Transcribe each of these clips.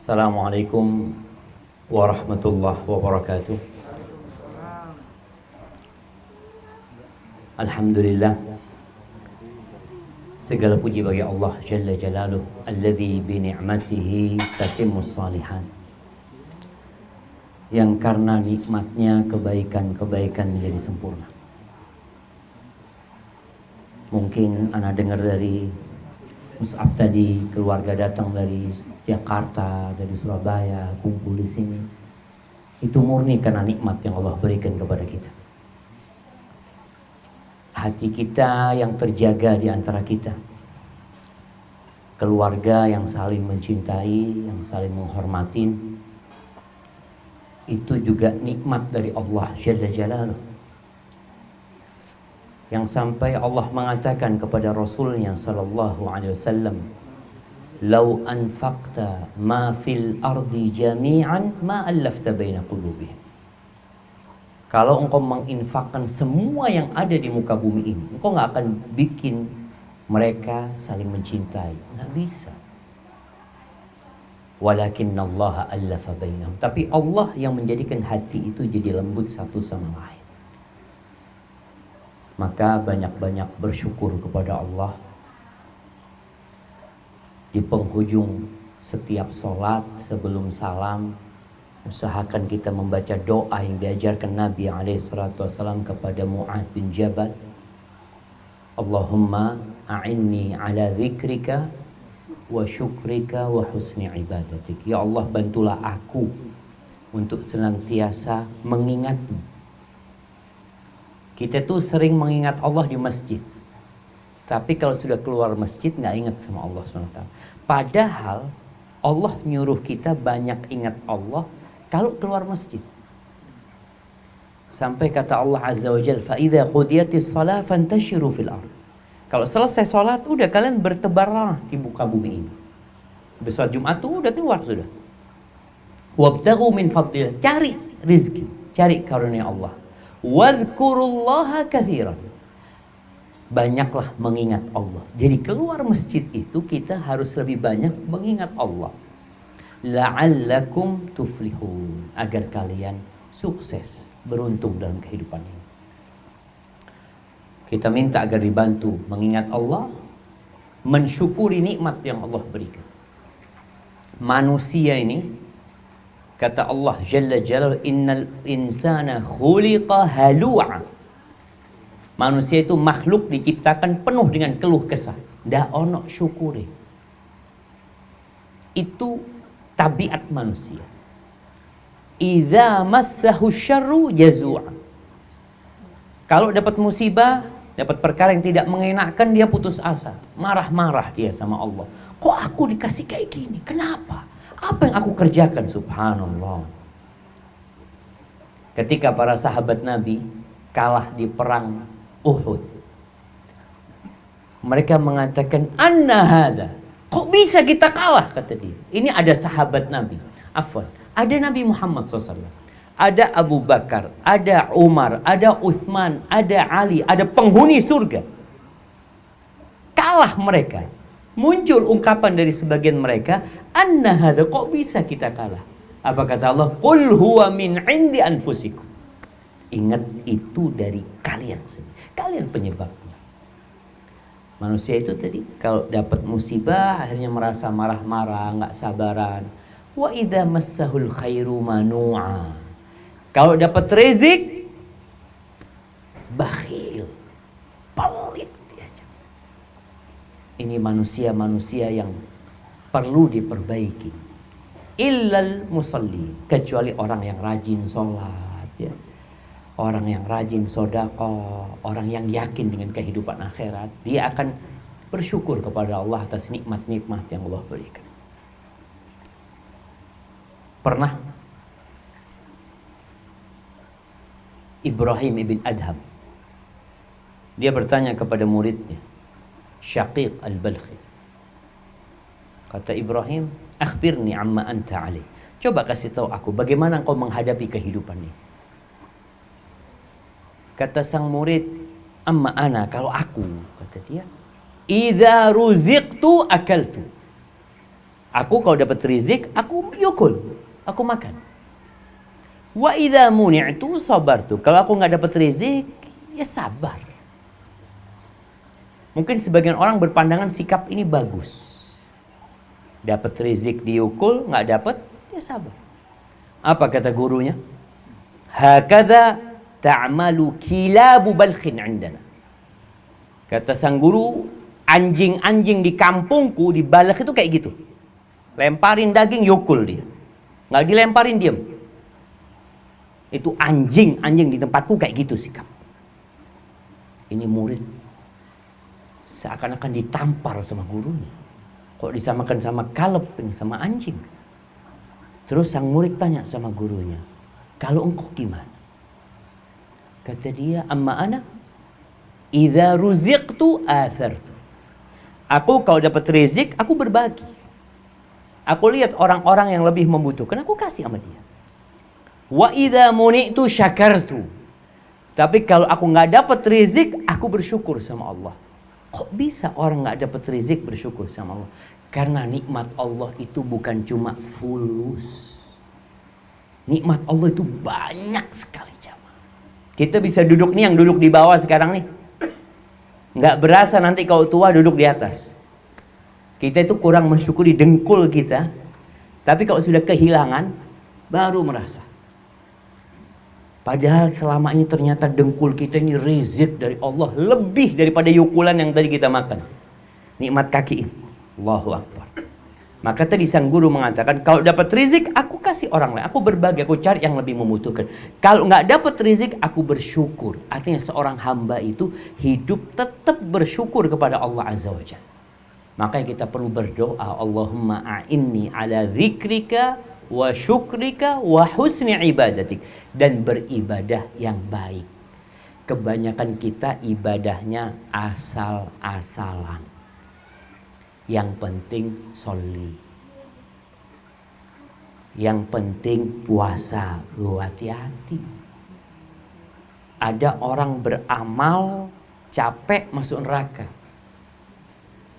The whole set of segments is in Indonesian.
Assalamualaikum warahmatullahi wabarakatuh. Alhamdulillah, segala puji bagi Allah Jalla Jalaluh, alladzi bi ni'matihi tatimmus shalihan, yang karena nikmatnya kebaikan-kebaikan menjadi sempurna. Mungkin ana dengar dari Mus'ab tadi, keluarga datang dari Jakarta, dari Surabaya, kumpul di sini. Itu murni karena nikmat yang Allah berikan kepada kita. Hati kita yang terjaga di antara kita. Keluarga yang saling mencintai, yang saling menghormatin. Itu juga nikmat dari Allah Jalla Jalaluh. Yang sampai Allah mengatakan kepada Rasulnya sallallahu alaihi wasallam, "Lau anfaqta ma fil ardi jami'an ma allafta baina qulubihim." Kalau engkau menginfakkan semua yang ada di muka bumi ini, engkau nggak akan bikin mereka saling mencintai. Nggak bisa. Walakinnallaha allafa bainahum. Tapi Allah yang menjadikan hati itu jadi lembut satu sama lain. Maka banyak-banyak bersyukur kepada Allah. Di penghujung setiap sholat sebelum salam, usahakan kita membaca doa yang diajarkan Nabi SAW kepada Mu'adz bin Jabal. Allahumma a'inni ala dzikrika wa syukrika wa husni ibadatik. Ya Allah, bantulah aku untuk senantiasa mengingatmu. Kita tuh sering mengingat Allah di masjid, tapi kalau sudah keluar masjid nggak ingat sama Allah SWT. Padahal Allah nyuruh kita banyak ingat Allah kalau keluar masjid. Sampai kata Allah Azza wa Jalla, "Fa'idha qudiyatis shalah fantashiru fil ardh." Kalau selesai sholat, udah kalian bertebarlah di muka bumi ini. Habis sholat Jumat tuh udah keluar sudah. Wabtaghu min fadlillah, cari rizki, cari karunia Allah. Wadhkurullaha katsiran. Banyaklah mengingat Allah. Jadi keluar masjid itu kita harus lebih banyak mengingat Allah. La'allakum tuflihun, agar kalian sukses, beruntung dalam kehidupan ini. Kita minta agar dibantu mengingat Allah, mensyukuri nikmat yang Allah berikan. Manusia ini, kata Allah Jalla Jalaluhu, innal insana khuliqa halu'a. Manusia itu makhluk diciptakan penuh dengan keluh kesah. Ndak ono syukuri. Itu tabiat manusia. Idza massahu syarru jazua. Kalau dapat musibah, dapat perkara yang tidak mengenakan, dia putus asa, marah-marah dia sama Allah. Kok aku dikasih kayak gini? Kenapa? Apa yang aku kerjakan? Subhanallah. Ketika para sahabat Nabi kalah di perang Uhud, mereka mengatakan, "Anna hada?" Kok bisa kita kalah? Kata dia. Ini ada sahabat Nabi. Afwan, ada Nabi Muhammad SAW. Ada Abu Bakar, ada Umar, ada Uthman, ada Ali, ada penghuni surga. Kalah mereka. Muncul ungkapan dari sebagian mereka, "Anna hada?" Kok bisa kita kalah? Apa kata Allah? "Qul huwa min 'indi anfusikum." Ingat, itu dari kalian sendiri. Kalian penyebabnya. Manusia itu tadi kalau dapat musibah akhirnya merasa marah-marah, nggak sabaran. Wa idza massahul khairu manu'a. Kalau dapat rezeki bakhil, pelit dia. Ini manusia-manusia yang perlu diperbaiki. Illal musalli, kecuali orang yang rajin sholat, ya. Orang yang rajin sedekah, orang yang yakin dengan kehidupan akhirat, dia akan bersyukur kepada Allah atas nikmat-nikmat yang Allah berikan. Pernah Ibrahim ibn Adham, dia bertanya kepada muridnya Syaqiq al-Balkhi. Kata Ibrahim, "Akhbirni amma anta alaih." Coba kasih tahu aku bagaimana engkau menghadapi kehidupan ini. Kata sang murid, "Amma ana," kalau aku, kata dia, "idza ruziqtu akaltu." Aku kalau dapat rizik, aku yukul, aku makan. Wa idza muni'tu sabartu. Kalau aku nggak dapat rizik, ya sabar. Mungkin sebagian orang berpandangan sikap ini bagus. Dapat rizik diukul, nggak dapat, ya sabar. Apa kata gurunya? Hakadha ta'malu kilabu balkhin 'indana. Kata sang guru, anjing-anjing di kampungku di Balakh itu kayak gitu. Lemparin daging, yukul dia. Nggak dilemparin, diam. Itu anjing-anjing di tempatku kayak gitu sikap. Ini murid seakan-akan ditampar sama gurunya. Kok disamakan sama kaleb ini, sama anjing. Terus sang murid tanya sama gurunya, kalau engkau gimana? Kata dia, amma ana idza ruziqtu athartu. Aku kalau dapat rezeki, aku berbagi. Aku lihat orang-orang yang lebih membutuhkan, aku kasih sama dia. Wa idza muni'tu syakartu. Tapi kalau aku nggak dapat rezeki, aku bersyukur sama Allah. Kok bisa orang nggak dapat rezeki bersyukur sama Allah? Karena nikmat Allah itu bukan cuma fulus. Nikmat Allah itu banyak sekali jamaah. Kita bisa duduk nih, yang duduk di bawah sekarang nih, nggak berasa nanti kalau tua duduk di atas. Kita itu kurang mensyukuri dengkul kita. Tapi kalau sudah kehilangan, baru merasa. Padahal selama ini ternyata dengkul kita ini rezeki dari Allah. Lebih daripada yukulan yang tadi kita makan. Nikmat kaki ini. Allahu Akbar. Maka tadi sang guru mengatakan, kalau dapat rezeki, aku kasih orang lain. Aku berbagi, aku cari yang lebih membutuhkan. Kalau nggak dapat rezeki, aku bersyukur. Artinya seorang hamba itu hidup tetap bersyukur kepada Allah Azza wa Jalla. Makanya kita perlu berdoa, Allahumma a'inni ala dzikrika wa syukrika wa husni ibadatik. Dan beribadah yang baik. Kebanyakan kita ibadahnya asal-asalan. Yang penting sholli. Yang penting puasa. Lu hati-hati. Ada orang beramal capek masuk neraka.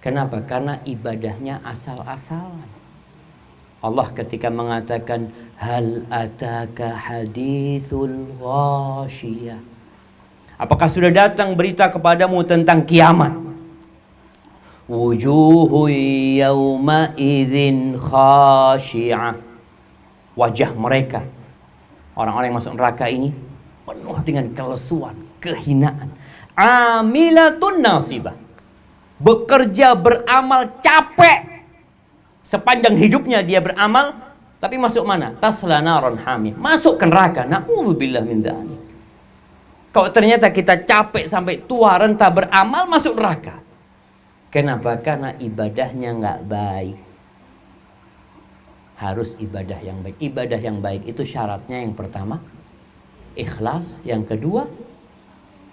Kenapa? Karena ibadahnya asal-asalan. Allah ketika mengatakan hal ataka hadithul ghasyiyah. Apakah sudah datang berita kepadamu tentang kiamat? Wujuhu yawma idzin khashi'ah. Wajah mereka, orang-orang yang masuk neraka ini, penuh dengan kelesuan, kehinaan. Amilatun nasibah. Bekerja, beramal, capek. Sepanjang hidupnya dia beramal, tapi masuk mana? Tasla naron hamiyah. Masuk ke neraka. Na'udzubillah min dzalik. Kalau ternyata kita capek sampai tua renta beramal, masuk neraka. Kenapa? Karena ibadahnya nggak baik. Harus ibadah yang baik. Ibadah yang baik itu syaratnya yang pertama, ikhlas. Yang kedua,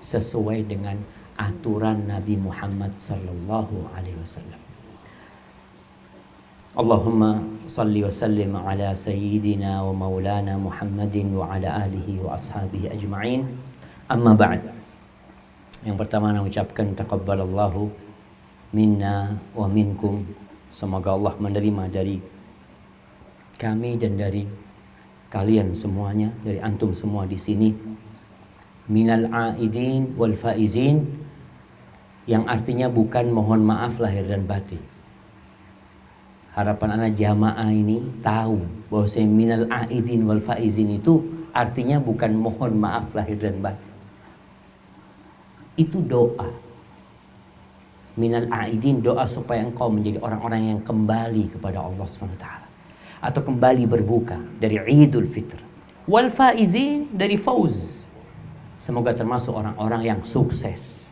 sesuai dengan aturan Nabi Muhammad sallallahu alaihi wasallam. Allahumma salli wa sallim ala sayyidina wa maulana Muhammadin wa ala alihi wa ashabihi ajma'in. Amma ba'd. Yang pertama saya ucapkan taqabbalallahu minna wa minkum. Semoga Allah menerima dari kami dan dari kalian semuanya, dari antum semua di sini. Minal aidin wal faizin, yang artinya bukan mohon maaf lahir dan batin. Harapan anak jamaah ini tahu bahwa minal aidin wal faizin itu artinya bukan mohon maaf lahir dan batin. Itu doa. Minal aidin, doa supaya engkau menjadi orang-orang yang kembali kepada Allah SWT, atau kembali berbuka dari Idul Fitr. Wal faizin dari fauz. Semoga termasuk orang-orang yang sukses.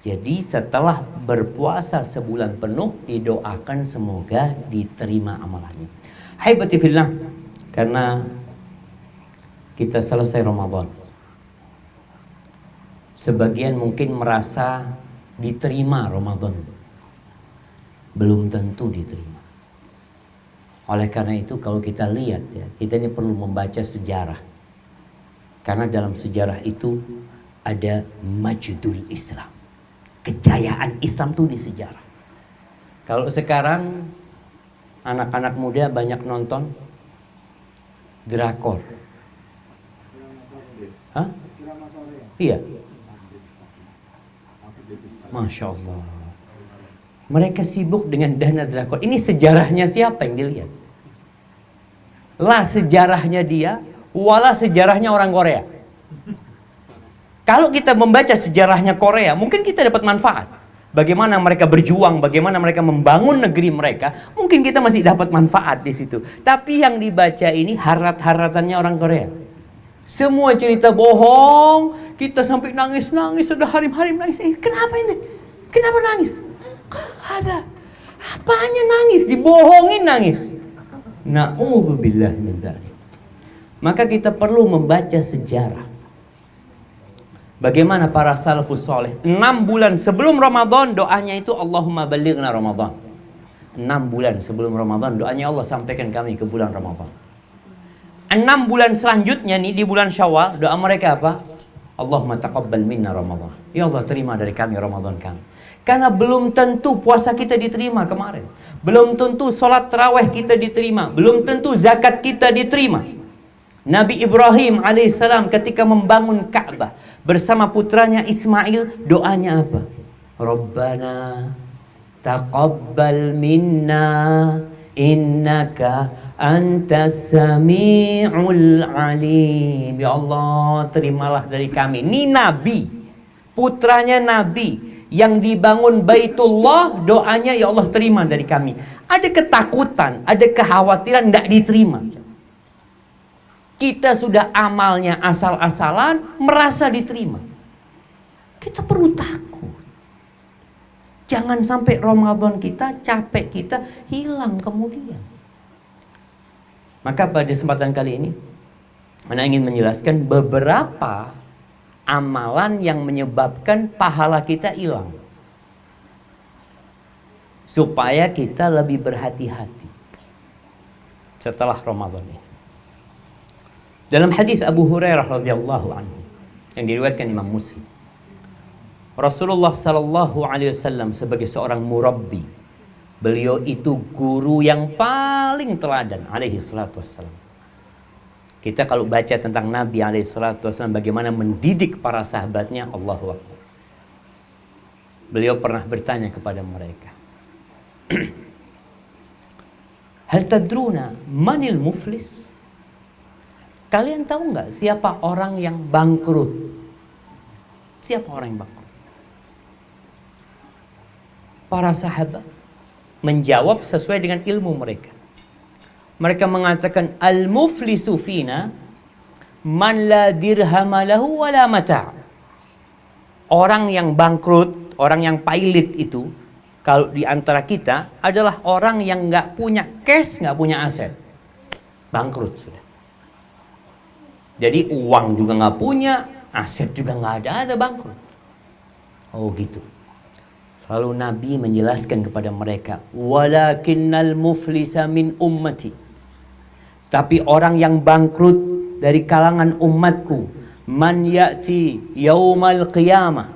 Jadi setelah berpuasa sebulan penuh, didoakan semoga diterima amalannya. Haibati fillah, karena kita selesai Ramadan. Sebagian mungkin merasa diterima Ramadan. Belum tentu diterima. Oleh karena itu kalau kita lihat ya, kita ini perlu membaca sejarah. Karena dalam sejarah itu ada majdul Islam. Kejayaan Islam itu di sejarah. Kalau sekarang anak-anak muda banyak nonton drakor. Hah? Iya. Masya Allah. Mereka sibuk dengan dana drakor. Ini sejarahnya siapa yang dilihat? Lah sejarahnya dia, wala sejarahnya orang Korea. Kalau kita membaca sejarahnya Korea, mungkin kita dapat manfaat. Bagaimana mereka berjuang, bagaimana mereka membangun negeri mereka, mungkin kita masih dapat manfaat di situ. Tapi yang dibaca ini harat-haratannya orang Korea. Semua cerita bohong, kita sampai nangis-nangis, sudah harim-harim nangis. Kenapa ini? Kenapa nangis? Ada. Apanya nangis? Dibohongin nangis. Na'udzubillah min dzalik. Maka kita perlu membaca sejarah. Bagaimana para salafus soleh 6 bulan sebelum Ramadan doanya itu Allahumma balighna Ramadan. 6 bulan sebelum Ramadan doanya Allah sampaikan kami ke bulan Ramadan. 6 bulan selanjutnya nih di bulan Syawal doa mereka apa? Allahumma taqabbal minna Ramadan. Ya Allah terima dari kami Ramadan kami. Karena belum tentu puasa kita diterima kemarin. Belum tentu sholat tarawih kita diterima. Belum tentu zakat kita diterima. Nabi Ibrahim alaihissalam ketika membangun Ka'bah bersama putranya Ismail, doanya apa? Rabbana taqabbal minna innaka antas sami'ul alim. Ya Allah, terimalah dari kami. Ini Nabi, putranya Nabi yang dibangun Baitullah, doanya ya Allah terima dari kami. Ada ketakutan, ada kekhawatiran tidak diterima. Kita sudah amalnya asal-asalan, merasa diterima. Kita perlu takut. Jangan sampai Ramadan kita, capek kita, hilang kemudian. Maka pada kesempatan kali ini, Ana ingin menjelaskan beberapa amalan yang menyebabkan pahala kita hilang. Supaya kita lebih berhati-hati setelah Ramadan ini. Dalam hadis Abu Hurairah radhiyallahu anhu yang diriwayatkan Imam Muslim, Rasulullah sallallahu alaihi wasallam sebagai seorang murabbi, beliau itu guru yang paling teladan alaihi salatu wassalam. Kita kalau baca tentang Nabi alaihi salatu wassalam bagaimana mendidik para sahabatnya, Allahu Akbar. Beliau pernah bertanya kepada mereka, hal tadruna manil muflis? Kalian tahu nggak siapa orang yang bangkrut? Siapa orang yang bangkrut? Para sahabat menjawab sesuai dengan ilmu mereka. Mereka mengatakan al-muflisu fina man la dirhama lahu wa la mata'. Orang yang bangkrut, orang yang pailit itu kalau di antara kita adalah orang yang nggak punya cash, nggak punya aset. Bangkrut sudah. Jadi uang juga nggak punya, aset juga nggak ada bangkrut. Oh gitu. Lalu Nabi menjelaskan kepada mereka, walakinnal muflisa min ummati. Tapi orang yang bangkrut dari kalangan umatku, man ya'ti yaumal qiyamah.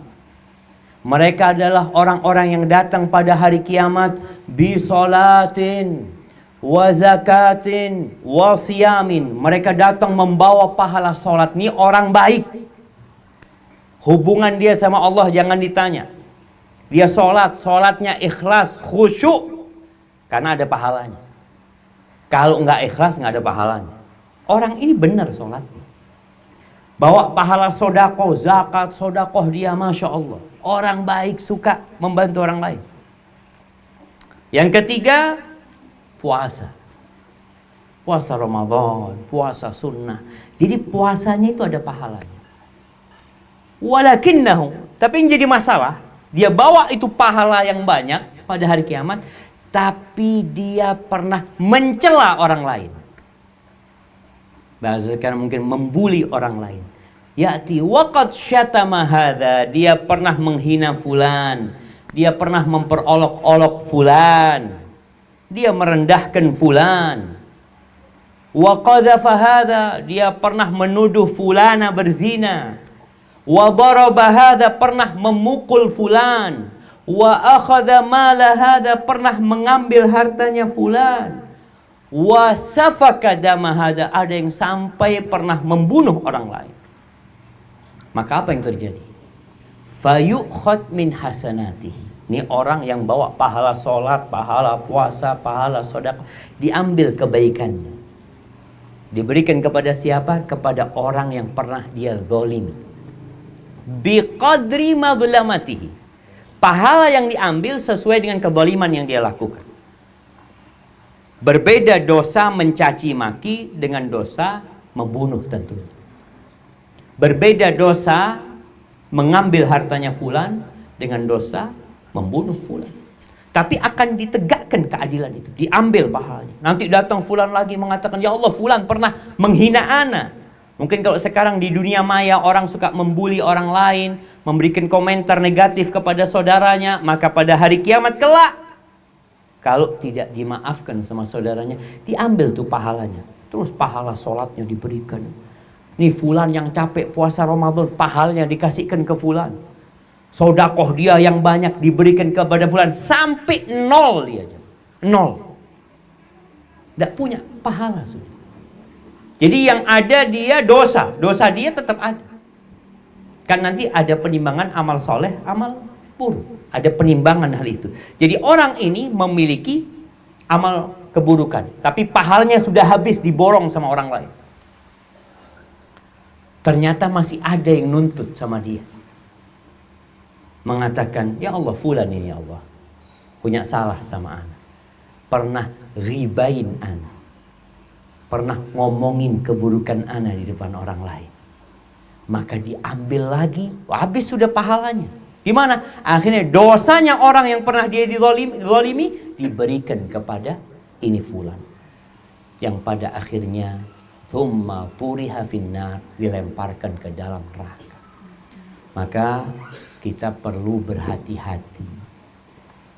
Mereka adalah orang-orang yang datang pada hari kiamat bi salatin wa zakatin wa siyamin. Mereka datang membawa pahala sholat. Ini orang baik. Hubungan dia sama Allah jangan ditanya. Dia sholat, sholatnya ikhlas, khusyuk, karena ada pahalanya. Kalau nggak ikhlas nggak ada pahalanya. Orang ini benar sholatnya. Bawa pahala sodakoh, zakat, sodakoh dia, Masya Allah. Orang baik, suka membantu orang lain. Yang ketiga, puasa. Puasa Ramadan, puasa sunnah. Jadi puasanya itu ada pahalanya. Walakinnahu, tapi yang jadi masalah, dia bawa itu pahala yang banyak pada hari kiamat, tapi dia pernah mencela orang lain. Bahasa sekarang mungkin membuli orang lain. Ya'ti waqad syatama hadza, dia pernah menghina fulan, dia pernah memperolok-olok fulan, dia merendahkan fulan. Wa qadhafa hadza, dia pernah menuduh fulana berzina. Wa daraba hadza, pernah memukul fulan. Wa akhadha mala hadza, pernah mengambil hartanya fulan. wa safaka dama hada, ada yang sampai pernah membunuh orang lain. Maka apa yang terjadi? Fayukhad min hasanatihi. Ini orang yang bawa pahala sholat, pahala puasa, pahala sedekah, diambil kebaikannya. Diberikan kepada siapa? Kepada orang yang pernah dia zalimi. Biqadri madlamatihi. Pahala yang diambil sesuai dengan kezaliman yang dia lakukan. Berbeda dosa mencaci maki dengan dosa membunuh tentunya. Berbeda dosa mengambil hartanya fulan dengan dosa membunuh fulan. Tapi akan ditegakkan keadilan itu, diambil pahalanya. Nanti datang fulan lagi mengatakan, ya Allah, fulan pernah menghina ana. Mungkin kalau sekarang di dunia maya orang suka membuli orang lain, memberikan komentar negatif kepada saudaranya, maka pada hari kiamat kelak, kalau tidak dimaafkan sama saudaranya, diambil tuh pahalanya. Terus pahala sholatnya diberikan. Nih fulan yang capek puasa Ramadan, pahalanya dikasihkan ke fulan. Sodakoh dia yang banyak diberikan kepada fulan, sampai nol dia. Nol. Tidak punya pahala sudah. Jadi yang ada dia dosa. Dosa dia tetap ada. Kan nanti ada penimbangan amal soleh, amal buruk. Ada penimbangan hal itu. Jadi orang ini memiliki amal keburukan, tapi pahalanya sudah habis diborong sama orang lain. Ternyata masih ada yang nuntut sama dia. Mengatakan, ya Allah, fulan ini ya Allah punya salah sama ana. Pernah ribain ana. Pernah ngomongin keburukan ana di depan orang lain. Maka diambil lagi, habis sudah pahalanya. Gimana? Akhirnya dosanya orang yang pernah dia dizalimi diberikan kepada ini fulan. Yang pada akhirnya thumma turiha finnar, dilemparkan ke dalam neraka. Maka kita perlu berhati-hati.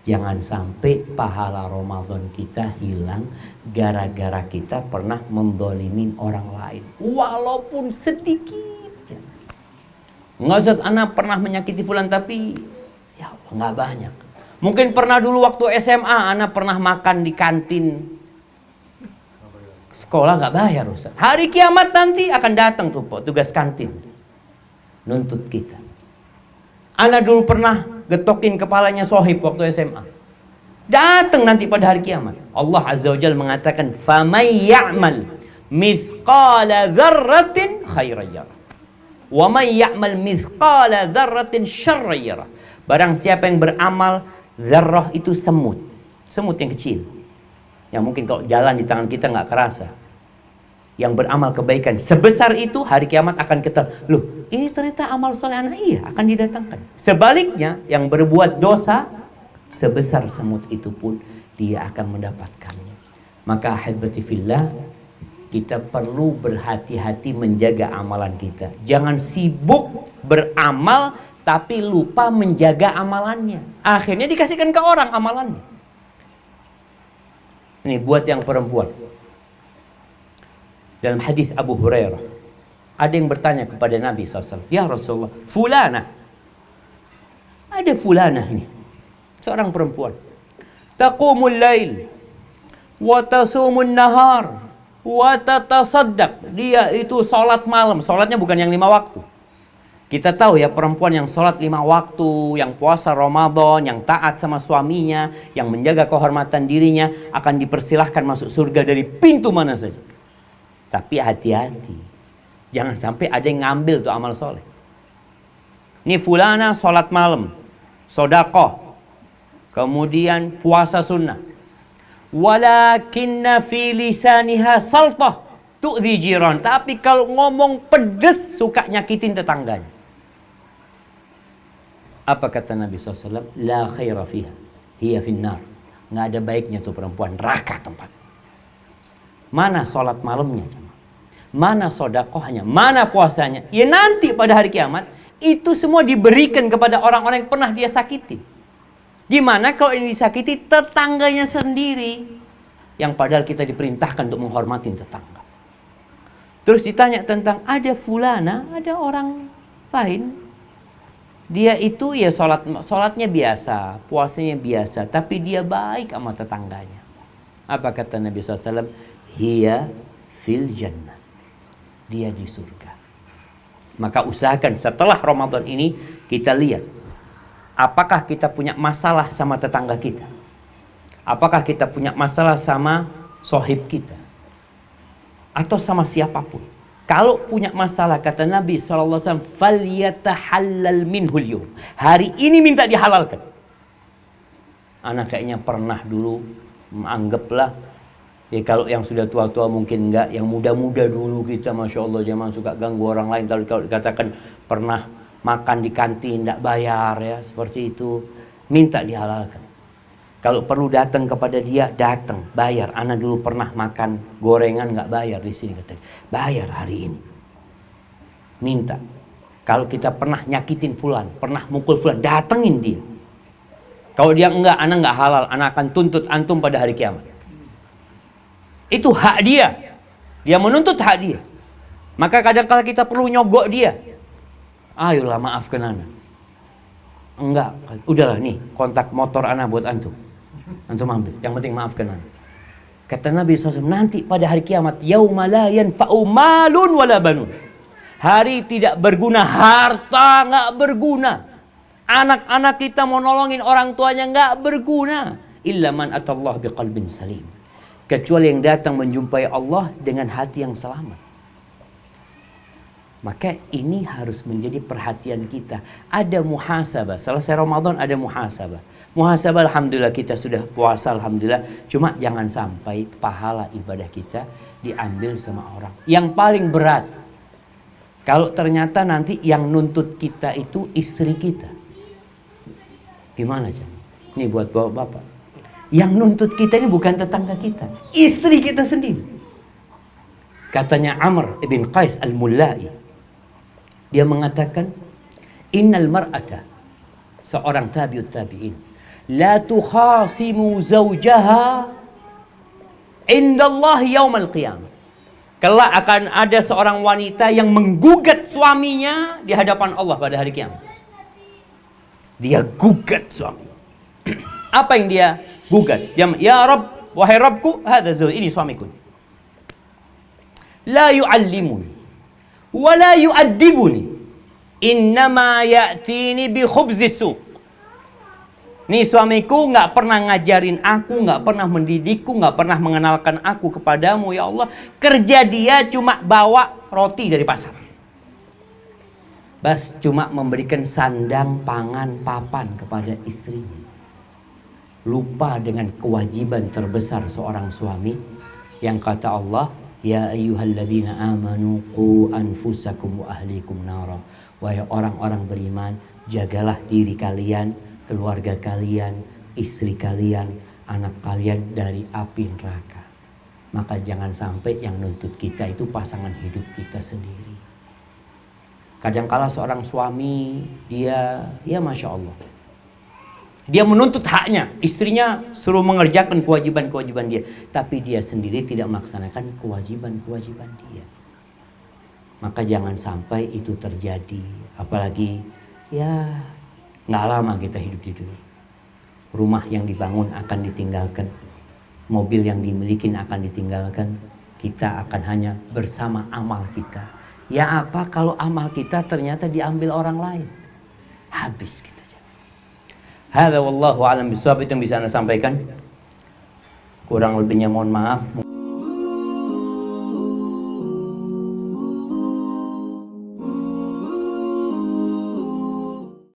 Jangan sampai pahala Ramadan kita hilang gara-gara kita pernah mendolimin orang lain. Walaupun sedikit. Nggak usah anak pernah menyakiti fulan, tapi ya Allah, nggak banyak. Mungkin pernah dulu waktu SMA anak pernah makan di kantin sekolah, nggak bayar Ustaz. Hari kiamat nanti akan datang tuh tugas kantin nuntut kita. Ana dulu pernah getokin kepalanya sohib waktu SMA. Datang nanti pada hari kiamat. Allah Azza wa Jalla mengatakan, "Famay ya'mal mithqala dzarratin khairan yarah. Wa may ya'mal mithqala dzarratin syarran yarah." Barang siapa yang beramal, zarrah itu semut. Semut yang kecil. Yang mungkin kalau jalan di tangan kita nggak kerasa. Yang beramal kebaikan sebesar itu, hari kiamat akan kita, loh ini ternyata amal soleh anak, iya akan didatangkan. Sebaliknya yang berbuat dosa sebesar semut itu pun dia akan mendapatkannya. Maka ahibati fillah, kita perlu berhati-hati menjaga amalan kita. Jangan sibuk beramal tapi lupa menjaga amalannya. Akhirnya dikasihkan ke orang amalannya. Ini buat yang perempuan. Dalam hadis Abu Hurairah, ada yang bertanya kepada Nabi SAW, ya Rasulullah, fulana, ada fulana nih, seorang perempuan, taqumul lail, wa tasumun nahar, wa tatasaddaq. Dia itu sholat malam, sholatnya bukan yang 5 waktu. Kita tahu ya, perempuan yang sholat 5 waktu, yang puasa Ramadan, yang taat sama suaminya, yang menjaga kehormatan dirinya, akan dipersilahkan masuk surga dari pintu mana saja. Tapi hati-hati, jangan sampai ada yang ngambil tuh amal soleh. Ini fulana sholat malam, sodakoh, kemudian puasa sunnah. Walakinna fi lisaniha saltah tu'dhi jiran. Tapi kalau ngomong pedes, suka nyakitin tetangganya. Apa kata Nabi SAW? La khaira fiha, hiya finnar. Nggak ada baiknya tuh perempuan, neraka tempat. Mana sholat malamnya? Mana sodakohnya? Mana puasanya? Ya nanti pada hari kiamat, itu semua diberikan kepada orang-orang yang pernah dia sakiti. Gimana kalau ini disakiti tetangganya sendiri? Yang padahal kita diperintahkan untuk menghormati tetangga. Terus ditanya tentang ada fulana, ada orang lain. Dia itu ya sholatnya biasa, puasanya biasa, tapi dia baik sama tetangganya. Apa kata Nabi SAW? Hiya fil jannah. Dia di surga. Maka usahakan setelah Ramadan ini kita lihat apakah kita punya masalah sama tetangga kita, apakah kita punya masalah sama sohib kita, atau sama siapapun. Kalau punya masalah, kata Nabi SAW, falyatahallal minhul yawm. Hari ini minta dihalalkan. Anak kayaknya pernah dulu, anggaplah, ya kalau yang sudah tua-tua mungkin enggak, yang muda-muda dulu kita, Masya Allah, jangan suka ganggu orang lain. Kalau dikatakan pernah makan di kantin, enggak bayar, ya seperti itu, minta dihalalkan. Kalau perlu datang kepada dia, datang, bayar. Ana dulu pernah makan gorengan enggak bayar di sini, katanya. Bayar hari ini. Minta. Kalau kita pernah nyakitin fulan, pernah mukul fulan, datengin dia. Kalau dia enggak, ana enggak halal, ana akan tuntut antum pada hari kiamat. Itu hak dia. Dia menuntut hak dia. Maka kadang-kala kita perlu nyogok dia. Ayolah, maafkan ana. Enggak, udahlah nih, kontak motor ana buat antum. Antum ambil, yang penting maafkan ana. Kata Nabi SAW, nanti pada hari kiamat, yauma la yanfa'u malun wala banun. Hari tidak berguna, harta enggak berguna. Anak-anak kita mau nolongin orang tuanya enggak berguna. Illa man atallah biqalbin salim. Kecuali yang datang menjumpai Allah dengan hati yang selamat. Maka ini harus menjadi perhatian kita. Ada muhasabah. Selesai Ramadan ada muhasabah. Muhasabah, alhamdulillah kita sudah puasa, alhamdulillah. Cuma jangan sampai pahala ibadah kita diambil sama orang. Yang paling berat, kalau ternyata nanti yang nuntut kita itu istri kita. Gimana, Cang? Ini buat bapak-bapak. Yang nuntut kita ini bukan tetangga kita, istri kita sendiri. Katanya Amr ibn Qais al-Mullai, dia mengatakan, innal mar'ata, seorang tabi'ut tabi'in, la tukhasimu zawjaha indallahi yaumal qiyamah. Kelak akan ada seorang wanita yang menggugat suaminya di hadapan Allah pada hari kiamat. Dia gugat suami. Apa yang dia gugat? Ya Rabb, wahai Rabbku, hadza zawj, ini suamiku. La yu'allimuni wa la yu'addibuni. Innama ya'tini bi khubzis suq. Nih suamiku nggak pernah ngajarin aku, nggak pernah mendidikku, nggak pernah mengenalkan aku kepadamu, ya Allah. Kerja dia cuma bawa roti dari pasar. Bas cuma memberikan sandang, pangan, papan kepada istrinya. Lupa dengan kewajiban terbesar seorang suami yang kata Allah, ya ayyuhalladzina amanu qu anfusakum wa ahlikum nara. Wahai orang-orang beriman, jagalah diri kalian, keluarga kalian, istri kalian, anak kalian dari api neraka. Maka jangan sampai yang nuntut kita itu pasangan hidup kita sendiri. Kadangkala seorang suami, dia, ya Masya Allah, dia menuntut haknya, istrinya suruh mengerjakan kewajiban-kewajiban dia, tapi dia sendiri tidak melaksanakan kewajiban-kewajiban dia. Maka jangan sampai itu terjadi. Apalagi ya nggak lama kita hidup di dunia. Rumah yang dibangun akan ditinggalkan, mobil yang dimiliki akan ditinggalkan. Kita akan hanya bersama amal kita. Ya apa kalau amal kita ternyata diambil orang lain? Habis kita. Hadza wallahu a'lam bishawab. Itu yang bisa Anda sampaikan. Kurang lebihnya mohon maaf.